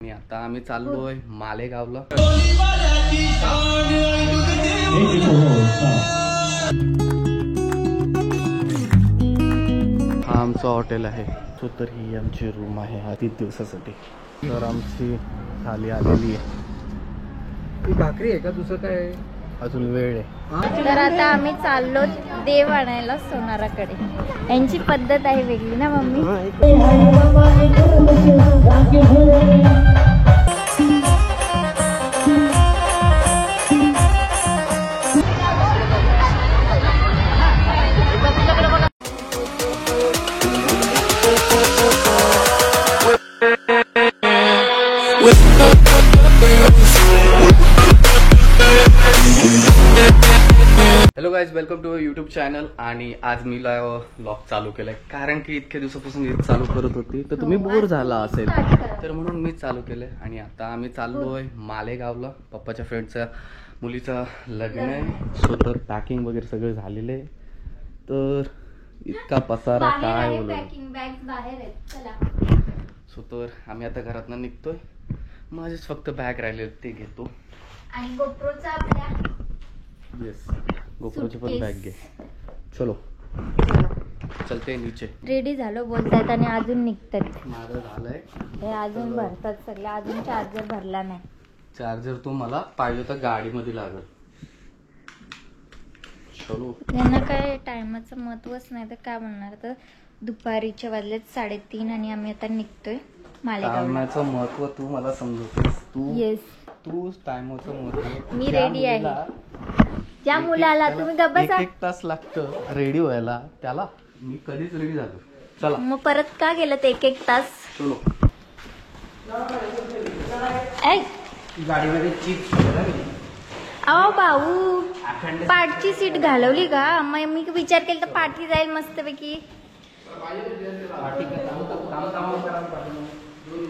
आणि आता आम्ही चाललोय मालेगावला. हा आमचं हॉटेल आहे. तो तर ही आमची रूम आहे 3 दिवसासाठी. तर आमची थाली आलेली आहे. ती भाकरी आहे का दुसरं काय? अजून वेळ आहे. तर आता आम्ही चाललो देव आणायला सोनाराकडे. यांची पद्धत आहे वेगळी ना mummy. Hello guys, welcome to YouTube channel. आणि आज मी व्लॉग चालू केलाय कारण की इतक्या दिवसापासून हे चालू करत होती तर तुम्ही बोर झाला असेल, तर म्हणून मी चालू केलंय. आणि आता आम्ही चाललोय मालेगावला. पप्पाच्या फ्रेंडच्या मुलीचं लग्न आहे. सो तर पॅकिंग वगैरे सगळं झालेलं आहे. तर इतका पसारा काय सो तर आम्ही आता घरातनं निघतोय. माझेच फक्त बॅग राहिले ते घेतो. आणि गोप्रोचा आपल्या येस, गोप्रोची पण बॅग घे. चलो चलते नीचे. रेडी झालो बोलतात आणि अजून निघतात. माझं झालंय. हे अजून भरतात सगळे. अजून चार्जर भरला नाही. चार्जर तो मला पाहिजे तर गाडीमध्ये लागल. चलो. यांना काय टायमाचं महत्वच नाही तर काय म्हणणार. तर दुपारीच्या वाजलेत 3:30 आणि आम्ही आता निघतोय मालेगावला. टायमाचं महत्व तू मला समजवतेस. तू येस, तू टायमाचं महत्व. मी रेडी आहे. ज्या मुलाला तुम्ही गप्पा एक तास लागतं रेडी व्हायला, त्याला मी कधीच रेडी झालो. चला मग परत का गेलं ते 1 तास. चलो. गाडीमध्ये चीज अहो भाऊ, पाठची सीट घालवली का? मग मी विचार केला तर पाठी जाईल मस्तपैकी.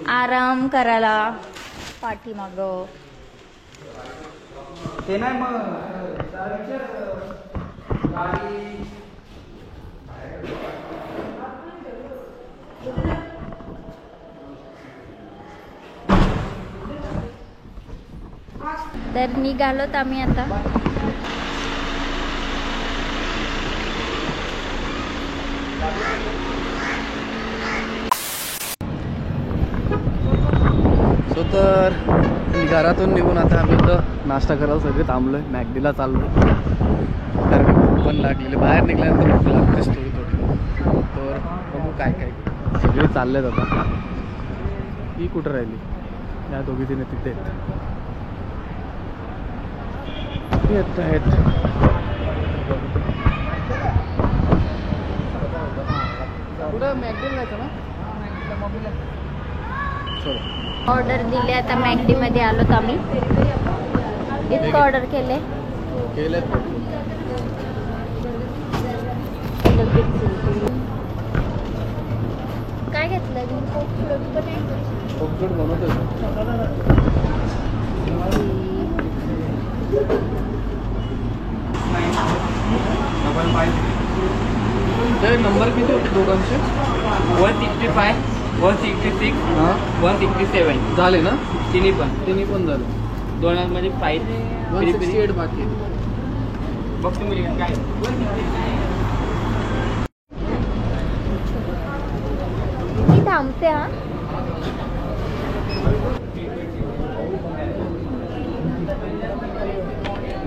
आराम करायला पाठीमाग ते नाही मग तर निघालोत आम्ही आता. सो तर घरातून निघून आता आम्ही इथं नाश्ता करायला सगळे थांबलोय. मॅकडीला चाललोय कारण की भूक पण लागलेली. बाहेर निघाल्यानंतर भूक लागतेच थोडी थोडी. तर बघू काय काय. सगळे चाललेत आता. ही कुठं राहिली? या दोघी तिने तिथे येत आहेत. कुठं मॅकडीला जायचं ना? चलो. ऑर्डर दिली. आता मॅकडी मध्ये आलोत आम्ही. इतकं ऑर्डर केले. काय घेतलं? कोकण बनवतोय. नंबर किती होते दोघांचे? 165, 166, 167 झाले ना? तिन्ही पण झाले. दोनांमध्ये 168 बाकी. बघ तुम्ही काय मी थांबते. हा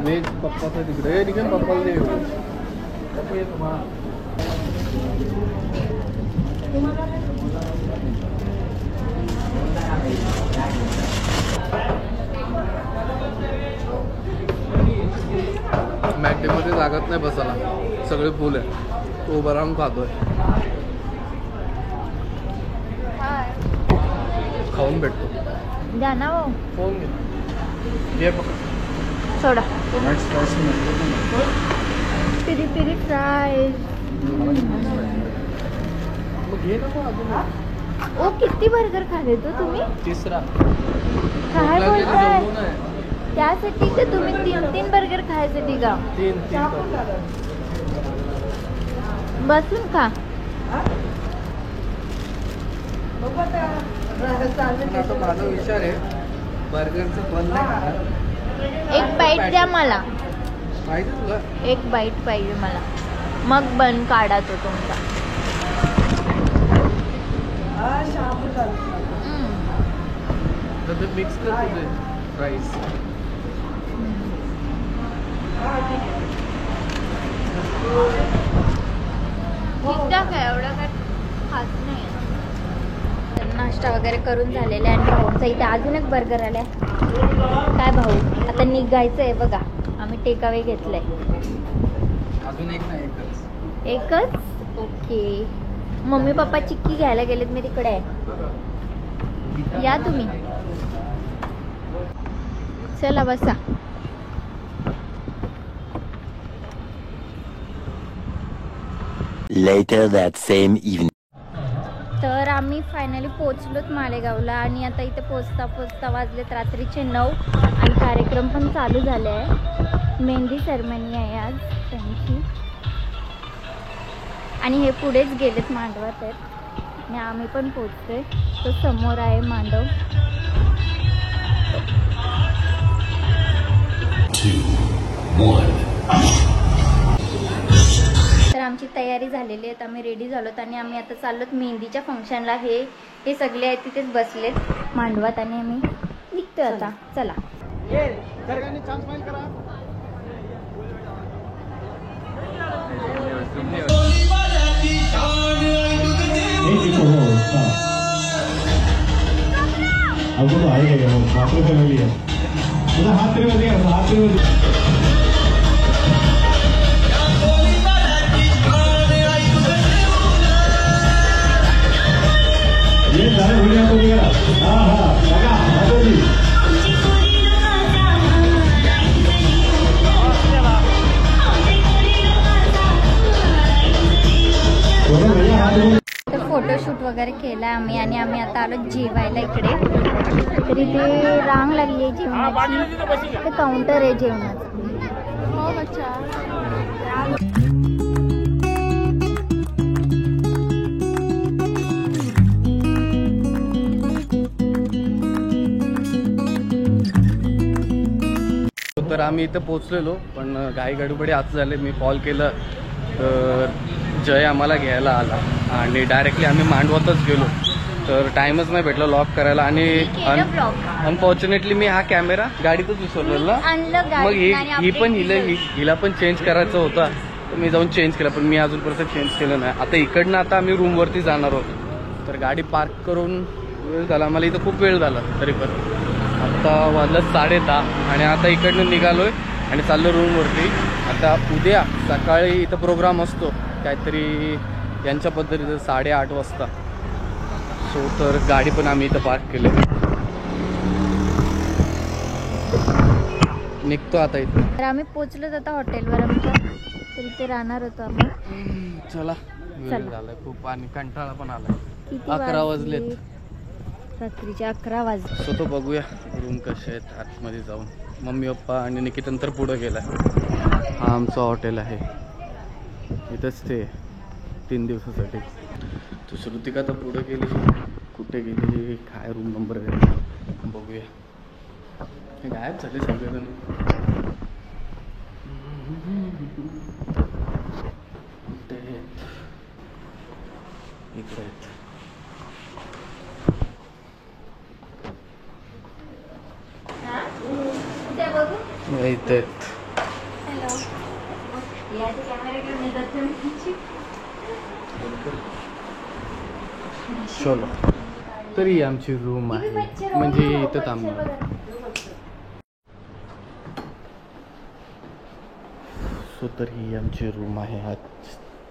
वेज पप्पाचा तिकडे निघेल. पप्पाला नाही येऊ. मॅकडीमध्ये जागाच नाही बसायला. सगळे फुल आहे. तो उभा राहून खातोय. खाऊन भेटतो. द्या ना हो. फोन घे. सोडा. पिरी पिरी फ्राय. ओ किती बर्गर खाले तो तुम्ही? तिसरा. काय बोलताय? त्यासाठी का तुम्ही 3 बर्गर खायसाठी का? 3 बसून खा. पण आता माझा विचार आहे बर्गरचं बन नाही खाणार. एक बाईट द्या मला, पाहिजे तुला? एक बाईट पाहिजे मला, मग बन काढा तो तुमचा. तर ते मिक्स कर तुझे राईस. ठीक आहे, एवढं काय खास नाही. तर नाश्ता वगैरे करून झालेला आहे आणि भाऊचा इथे अजून एक बर्गर आलाय. काय भाऊ, आता निघायचं आहे बघा. आम्ही टेकअवे घेतलंय. अजून एक नाही, एकच. एकच? ओके. मम्मी पप्पा चिक्की घ्यायला गेलेत, मी तिकडे आहे. या तुम्ही, चला बसा. Later that same evening. तर आम्ही फायनली पोचलोत मालेगावला आणि आता इथे पोचता पोचता वाजलेत रात्रीचे 9 आणि कार्यक्रम पण चालू झाले आहे. मेहंदी सेरेमनी आहे आज त्यांची आणि हे पुढेच गेलेत मांडवात आहेत आणि आम्ही पण पोचतोय. तो समोर आहे मांडव. 2, 1. तर आमची तयारी झालेली आहे. आम्ही रेडी झालोत आणि आम्ही आता चाललोत मेहंदीच्या फंक्शनला. हे सगळे आहेत तिथेच बसलेत मांडवात आणि आम्ही निघतोय आता. चला. आपको तो आएगा मात्र फैमिली है हाथ तेरे बजे हाथ तेरे बजे ये सारे भूलिया को दिया. हाँ हाँ लगा माधव जी. तर फोटोशूट वगैरे केला आम्ही आणि आम्ही आता आलो जेवायला इकडे. तर इथे रांग लागली आहे जेवणाची. ते काउंटर आहे जेवणाचं. हो बच्चा. तर आम्ही इथं पोचलेलो पण घाई गडबडी असं झाले. मी कॉल केलं तर जय आम्हाला घ्यायला आला आणि डायरेक्टली आम्ही मांडवातच गेलो. तर टाइमच नाही भेटला लॉक करायला आणि अनफॉर्च्युनेटली मी हा कॅमेरा गाडीतच विसरलेला. मग ही पण हिला पण चेंज करायचं होता तर मी जाऊन चेंज केला पण मी अजूनपर्यंत चेंज केलं नाही. आता इकडनं आता आम्ही रूमवरती जाणार होतो तर गाडी पार्क करून वेळ झाला. आम्हाला इथं खूप वेळ झाला तरी पण. आता वाजलं 10:30 आणि आता इकडनं निघालोय आणि चाललो रूमवरती. आता उद्या सकाळी इथं प्रोग्राम असतो काहीतरी यांच्या पद्धतीचं 8:30 वाजता. सो तर गाडी पण आम्ही इथं पार्क केली. निघतो आता इथं. तर आम्ही पोचलोच आता हॉटेलवर आमच्या. तर इथे राहणार होतो आम्ही. चला वेळ झालाय खूप आणि कंटाळा पण आलाय. 11 वाजलेत. रात्रीचे 11 वाजले. सो तो बघूया रूम कसे आहेत आतमध्ये जाऊन. मम्मी पप्पा आणि निकितन तर पुढं गेला. हा आमचं हॉटेल आहे इथंच ते 3 दिवसासाठी. तो श्रुतिका तर पुढे गेली. कुठे गेली काय रूम नंबर आहे बघूया. हे गायब झाले सगळेजण. कुठे आहेत? इकडे आहेत. इथे चलो. तरी आमची रूम आहे म्हणजे इथं थांबणार. सो तर ही आमची रूम आहे आज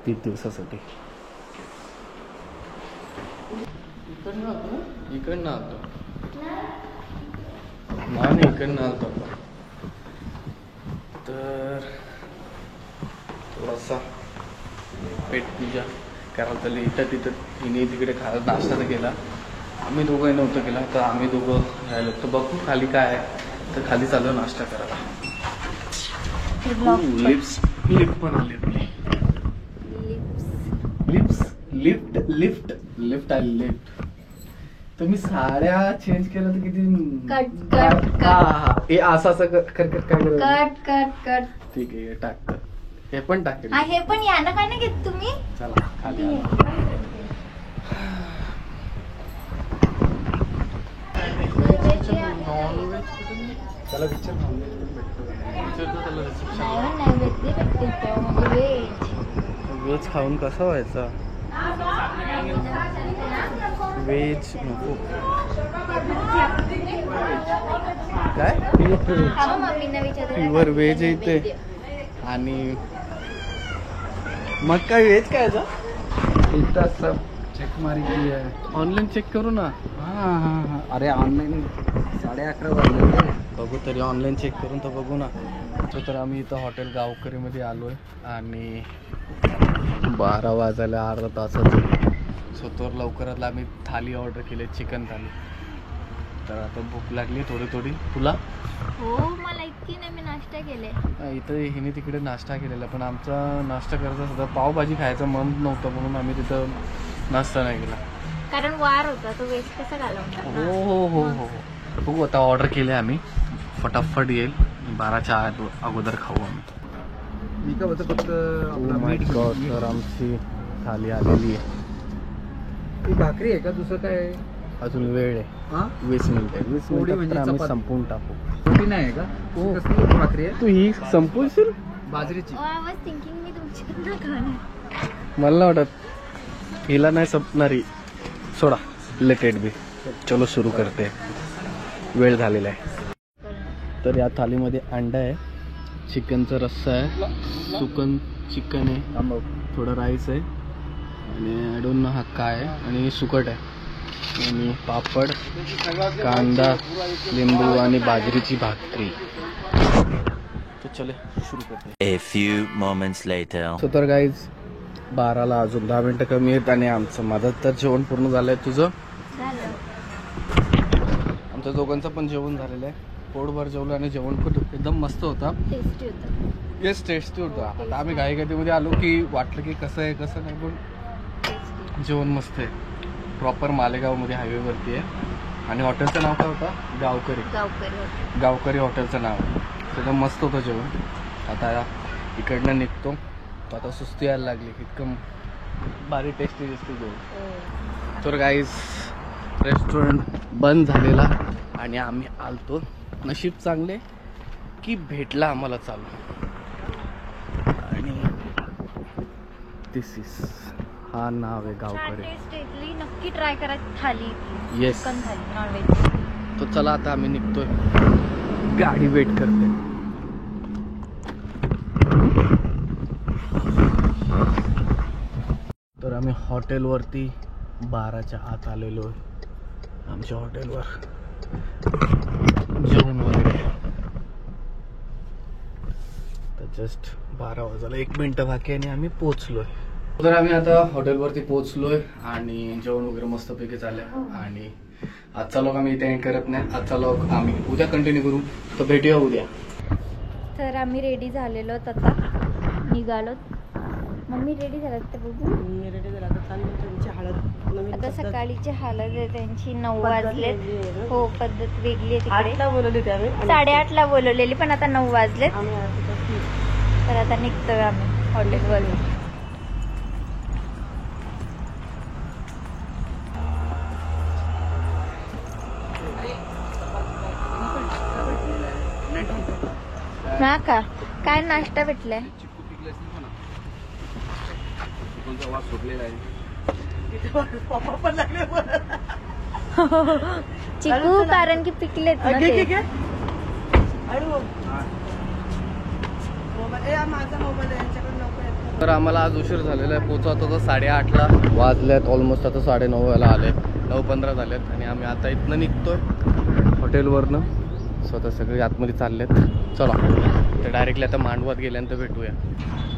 3 दिवसासाठी. इकडनं आलो नाही इकडनं आलतो. तर थोडासा पेट पूजा करायला चालली. इथं तिथं हिने तिकडे खायला नाश्ता तर केला. आम्ही दोघंही नव्हतं केला तर आम्ही दोघं राहिलो. तर बघू खाली काय आहे. तर खाली चाललो नाश्ता करायला. लिफ्ट पण आली आपली. लिफ्ट आली. लिफ्ट तुम्ही साड्या चेंज केलं तर किती कट. हा हे असं काय करायचं? कट. ठीक आहे टाकतो. हे पण टाकेल. हे पण यानं काय नाही घेत तुम्ही. चला खाली आलो. त्याला विचार नाही भेटते व्हेज खाऊन कसं व्हायचं? व्हेज नको काय प्युअर व्हेज आहे इथे. आणि मग काय व्हेज काय इथं सब चेक मारी की आहे. ऑनलाईन चेक करू ना. हां अरे ऑनलाईन 11:30 वाजले. बघू तरी ऑनलाईन चेक करून तर बघू ना. तर आम्ही इथं हॉटेल गावकरीमध्ये आलो आहे आणि 12 वाजायला अर्धा तासात. सो तर लवकरात आम्ही थाली ऑर्डर केली, चिकन थाली. तर आता भूक लागली थोडी. तुला? हो मला इतकी नाही. मी नाश्ता केले. इथं हिने तिकडे नाश्ता केलेला, पण आमचा नाश्ता करायचा सुद्धा पावभाजी खायचं मन नव्हतं म्हणून आम्ही तिथं नाश्ता नाही केला. कारण वार होता तो वेस्ट कसा घालवणार. हो बघू आता ऑर्डर केले आम्ही. फटाफट येईल. 12च्या अगोदर खाऊ आम्ही. मी काय होतं फक्त तर आमची थाली आलेली आहे. ती भाकरी आहे का दुसरं काय आहे? अजून वेळ आहे. हा 20 मिनिटं. 20 थोडी मिनिटं म्हणजे आम्ही चपाती. संपवून टाकू. रोटी नाही आहे का? हो. कसली भाकरी आहे? तू ही संपवशील? बाजरीची. आय वॉज थिंकिंग मी तुमच्याकडनं खाणार. मला नाही वाटत हिला नाही संपणारी. सोडा लेटेड बी. चलो सुरू करते. वेळ झालेला आहे. तर या थालीमध्ये अंडा आहे, चिकनचा रस्सा आहे, सुकन चिकन आहे, थोडं राईस आहे आणि आय डोंट नो हा काय आहे, आणि सुकट आहे आणि पापड, कांदा, लिंबू आणि बाजरीची भाकरी. तो चले सुरू करते. A few moments later. So तर गाईज 12ला अजून 10 मिनिटं कमी आहेत आणि माझं तर जेवण पूर्ण झालंय. तुझं? आमच्या दोघांचं पण जेवण झालेलं आहे. पोटभर जेवलं आणि जेवण पण एकदम मस्त होता. टेस्टी होतं. येस टेस्टी होता. आता आम्ही घाईघाईमध्ये आलो की वाटलं की कसं आहे कसं नाही, पण जेवण मस्त आहे. प्रॉपर मालेगावमध्ये हायवेवरती आहे आणि हॉटेलचं नाव काय होतं? गावकरी हॉटेलचं नाव आहे. एकदम मस्त होतं जेवण. आता इकडनं निघतो. तो आता सुस्ती यायला लागली. इतकं भारी टेस्टी जेवण. तर गाईज रेस्टॉरंट बंद झालेला आणि आम्ही आलतो. नशीब चांगले की भेटला आम्हाला चालू. आणि दिस इज हा नाव आहे गावकरी. नक्की ट्राय करा थाली. येस. चिकन थाली नॉनव्हेज. तो चला आता आम्ही निघतोय. गाडी वेट करते. तर आम्ही हॉटेलवरती 12च्या आत आलेलो आहे. आमच्या हॉटेलवर जेवण वगैरे. तर जस्ट 12 वाजायला 1 मिनिटं बाकी आणि आम्ही पोहोचलोय. तर आम्ही आता हॉटेलवरती पोहोचलोय आणि जेवण वगैरे मस्तपैकी झालंय. आणि आजचा व्लॉग आम्ही इथे एंड करत नाही. आजचा व्लॉग आम्ही उद्या कंटिन्यू करू. तर भेटूया उद्या. तर आम्ही रेडी झालेलो आता निघालो. मम्मी रेडी झालात तर बघू. आता सकाळीची हळद आहे त्यांची. 9 वाजलेत. हो पद्धत वेगळी आहे तिकडे. 8:30ला बोलवलेली पण आता 9 वाजलेत. तर आता निघतोय आम्ही हॉटेलवर. हा का काय नाश्ता भेटलाय? चिकू कारण की पिकलेत ना ते. तर आम्हाला आज उशीर झालेला आहे. पोहोचत होतं 8:30ला. वाजल्यात ऑलमोस्ट आता 9:30 आले. 9:15 झालेत आणि आम्ही आता इथनं निघतोय हॉटेलवरनं. स्वतः सगळे आतमध्ये चाललेत. चला तर डायरेक्टली आता मांडवात गेल्यानंतर भेटूया.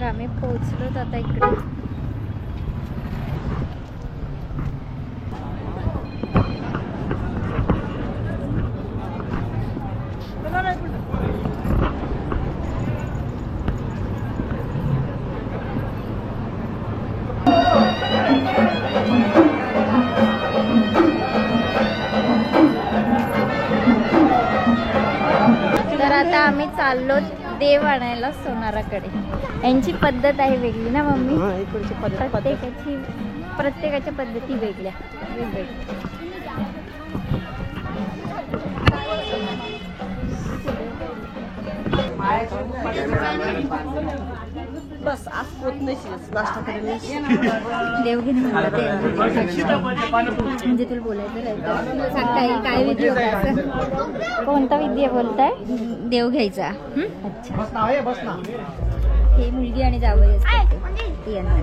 तर आम्ही पोहोचलो आता इकडे. आता आम्ही चाललो देव आणायला सोनाराकडे. यांची पद्धत आहे वेगळी ना मम्मी? प्रत्येकाच्या पद्धती वेगळ्या बस आज पोत नाही नाश्ता करायला. देवघेणे म्हणलं ते म्हणजे तुला बोलायचं राहायचं. सकाळी काय विधी होता? कोणता विधी बोलताय? देव घ्यायचा. अच्छा, हे मुलगी आणि जावई असतात ते यांना.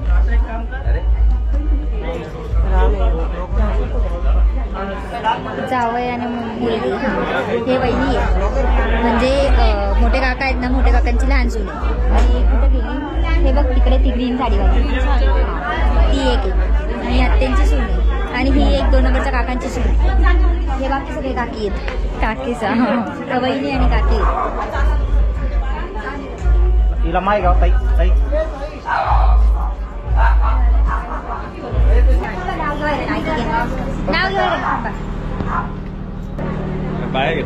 जावई आणि मुलगी हे वहिनी आहे, म्हणजे मोठे काका आहेत ना, मोठ्या काकांची लहान सून आहे. आणि कुठं गेली हे बघ तिकडे, ती ग्रीन साडीवाली ती एक आहे आणि आत्यांची सून आहे. आणि ही एक 2 नंबरच्या काकांची सून आहे. हे बाकी सगळे काकी आहेत. काकीचा वहिनी आणि काकी आहेत. तिला माय गाव ताई ताई नाव घेऊ बाहेर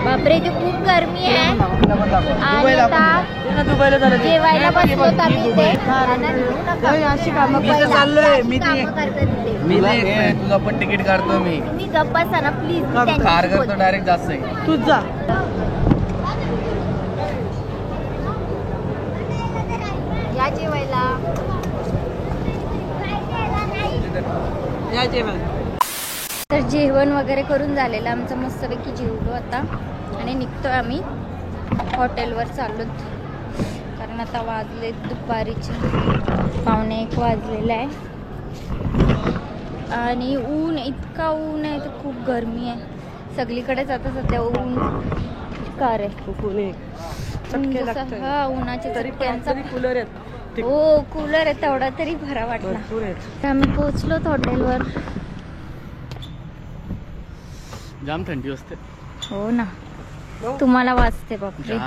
बापरे, इथे खूप गरमी आहे. आणि आता जेवायला बसलो आम्ही इथे. अशी कामं तुझं पण तिकीट काढतो मी. तुम्ही गप्प बसा ना प्लीज. कार करतो डायरेक्ट जास्त आहे. तू जा. या जेवायला. या जेवण. तर जेवण वगैरे करून झालेलं आमचं, मस्तपैकी जेवलो आता आणि निघतोय आम्ही हॉटेलवर चाललो. कारण आता वाजले दुपारीचे 1:15 वाजलेलं आहे. आणि ऊन, इतका ऊन आहे तर खूप गरमी आहे सगळीकडेच आता सध्या. ऊन कार आहे, हा उन्हाच्या चटक्यांचा कूलर आहेत. हो कूलर आहे, तेवढा तरी बरा वाटला. आम्ही पोहोचलो हॉटेलवर. जाम थंडी असते. हो ना, तुम्हाला वाजते बापरे.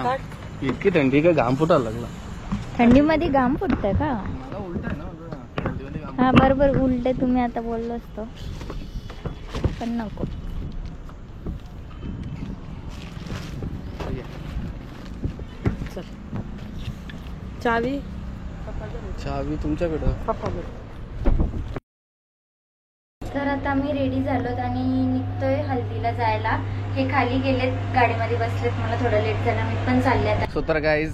इतकी थंडी का घाम फुटायला लागला. थंडीमध्ये घाम फुटतंय का? हा बरोबर, उलटे तुम्ही आता बोललो असतो पण नको. चावी चावी तुमच्याकडं. तर आता आम्ही रेडी झालोत आणि निघतोय हल्दीला जायला. हे खाली गेलेत, गाडीमध्ये बसलेत, मला थोडं लेट झालं, मी पण चालले आता. सो तर गाईज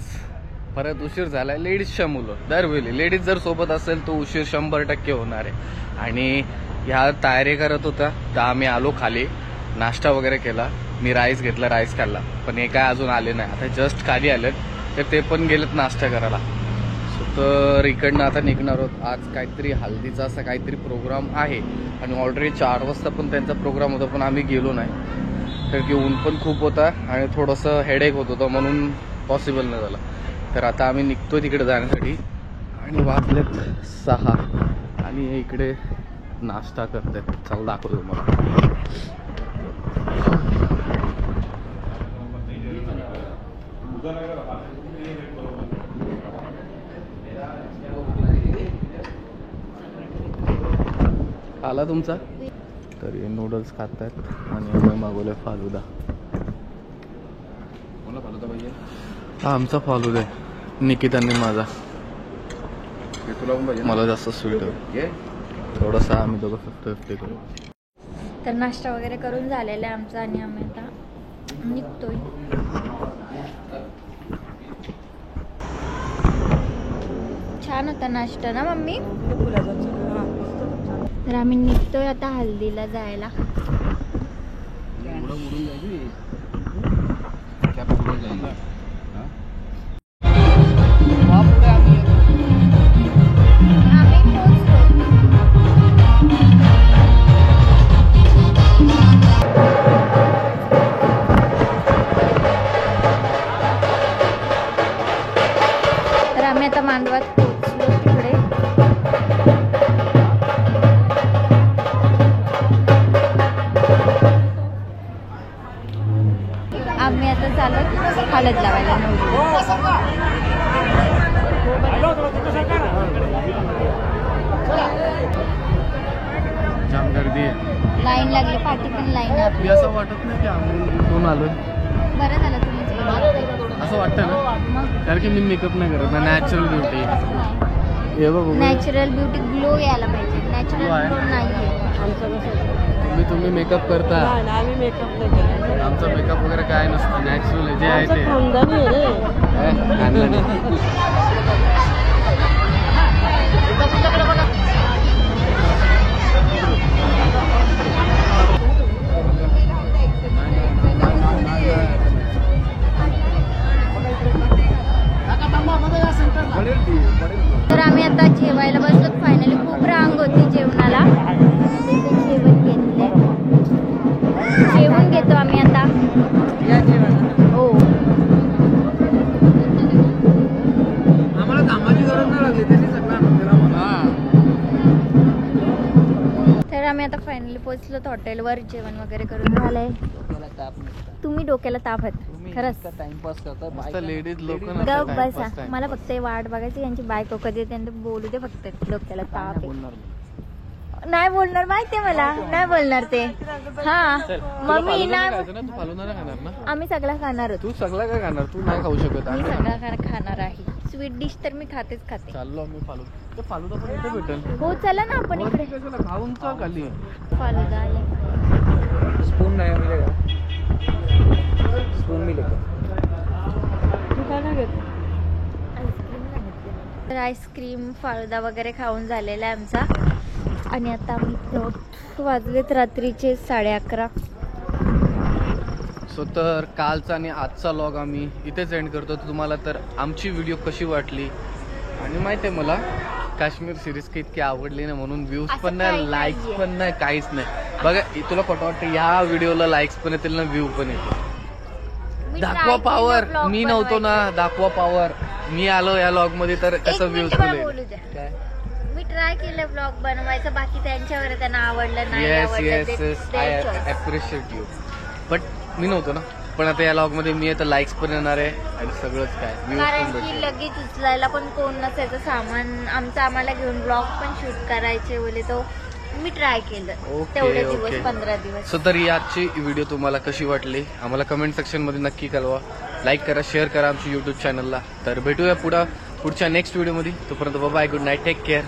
परत उशीर झालाय. लेडीजच्या मुलं दरवेळी लेडीज जर सोबत असेल तो उशीर 100% होणार आहे. आणि ह्या तयारी करत होता तर आम्ही आलो खाली, नाश्ता वगैरे केला. मी राईस घेतला, राईस खाल्ला, पण हे काय अजून आले नाही. आता जस्ट खाली आलेत तर ते पण गेलेत नाश्ता करायला. तर इकडनं आता निघणार आहोत. आज काहीतरी हल्दीचा असा काहीतरी प्रोग्राम आहे आणि ऑलरेडी 4 वाजता पण त्यांचा प्रोग्राम होता, पण आम्ही गेलो नाही कारण की ऊन पण खूप होता आणि थोडंसं हेडेक होत होतं म्हणून पॉसिबल नाही झालं. तर आता आम्ही निघतोय तिकडे जाण्यासाठी आणि वाजलेत 6 आणि इकडे नाश्ता करतात. चल दाखवतो तुम्हाला. आला तुमचा. तर हे नूडल्स खात आहेत आणि आम्ही मागवले फालुदा. हा आमचा फालुदा आहे, निकितांनी माझा. मला जास्त स्वीट आहे थोडासा. आम्ही दोघं 50-50 करू. तर नाश्ता वगैरे करून झालेला आहे आमचा आणि आम्ही आता निघतोय. छान होता नाश्ता ना मम्मी. तर आम्ही निघतोय आता हल्दीला जायला. आम्ही पोहोचलो. तर आम्ही आता मांडवात पोहोचलो तिकडे. आम्ही आता चालत हळद लावायला जाम गर्दी आहे. लाईन लागली, पाठी पण लाईन आहे आपली. असं वाटत नाही की आम्ही कोण आलोय. बरं झालं तुम्हीच बोलला. असं वाटतं ना मग कारण की मी मेकअप नाही करत ना. नॅचरल ब्युटी हे बघ. नॅचरल ब्युटी ग्लो यायला पाहिजे. Glow नॅचरल आहे. ग्लो नाहीये. आमचं कसं तुम्ही मेकअप करता. नाही ना, आम्ही मेकअप नाही करत. आमचा मेकअप वगैरे काय नसतं, नॅचरल आहे जे आहे ते. आमचं खानदानी आहे रे. आणलं नाही. तर आम्ही आता जेवायला बसलो. फायनली खूप रांग होती जेवणाला. तिथे जेवण घेतले. जेवण घेतो आम्ही आता. या जेवायला. हो आम्हाला कामाची गरज नाही लागली, त्यांनी सगळं आणून दिलं आम्हाला. तर आम्ही आता फायनली पोहोचलो हॉटेलवर. जेवण वगैरे करून झालंय. तुम्ही डोक्याला ताप आहेत खरंच. टाइमपास करता लेडीज लोक गप बसा. मला फक्त हे वाट बघायची यांची बायको कधी येते आणि ते बोलू दे फक्त. डोक्याला ताप आहे. नाही बोलणार माहितीये मला. नाही बोलणार ते. हा मम्मी नाही. तू फालुदा नाही खाणार ना. आम्ही सगळं खाणार होतो. तू सगळं काय खाणार. तू नाही खाऊ शकत. मी सगळं खाणार आहे. स्वीट डिश तर मी खातेच खाते. चाललो आम्ही फालुदा. ते फालुदा पण इथे भेटेल. हो चला ना आपण इकडे. कशाला खाऊन चा खाली. फालुदा आले. स्पून नाही मिळेगा. स्पून मिळेगा. तू काय नाही घेत. तर आईस्क्रीम फालुदा वगैरे खाऊन झालेला आहे आमचा. आणि आता आम्ही वाजलेत रात्रीचे 11:30. सो तर कालचा आणि आजचा लॉग आम्ही इथेच एंड करतो. तुम्हाला तर आमची व्हिडिओ कशी वाटली आणि माहिती आहे मला काश्मीर सिरीज की इतकी आवडली ना म्हणून व्ह्यूज असं पण काही नाही, लाईक्स नाहीये. पण नाही, काहीच नाही. बघा तुला खोटं वाटतं या व्हिडिओला लाईक्स पण येतील ना व्ह्यू पण येतील. मी दाखवा try केलं पॉवर. vlog मी नव्हतो ना. बनवायचं. दाखवा पॉवर. मी आलो या लॉग मध्ये तर एक कसं मिनिट व्ह्यूज मला पण बोलू द्या. काय. मी ट्राय केलं ब्लॉग बनवायचं. बाकी त्यांच्यावर त्यांना आवडलं नाही येस आवडलं येस ते yes their I choice. Appreciate you. But मी नव्हतो ना. पण आता या लॉग मध्ये मी आहे तर लाईक्स पण येणार आहे आणि सगळंच काय व्ह्यूज कारण पण की भेटतील. लगेच उचलायला पण कोण नसायचं. सामान आमचं आम्हाला घेऊन ब्लॉग पण शूट करायचे बोले तो मी ट्राय केलं. ओके, तेवढे ओके. दिवस 15 दिवस. सो तर ही आजची व्हिडिओ तुम्हाला कशी वाटली आम्हाला कमेंट सेक्शन मध्ये नक्की कळवा. लाईक करा, शेअर करा आमच्या युट्यूब चॅनलला. तर भेटूया पुढच्या नेक्स्ट व्हिडिओ मध्ये. तोपर्यंत bye, good night, take care.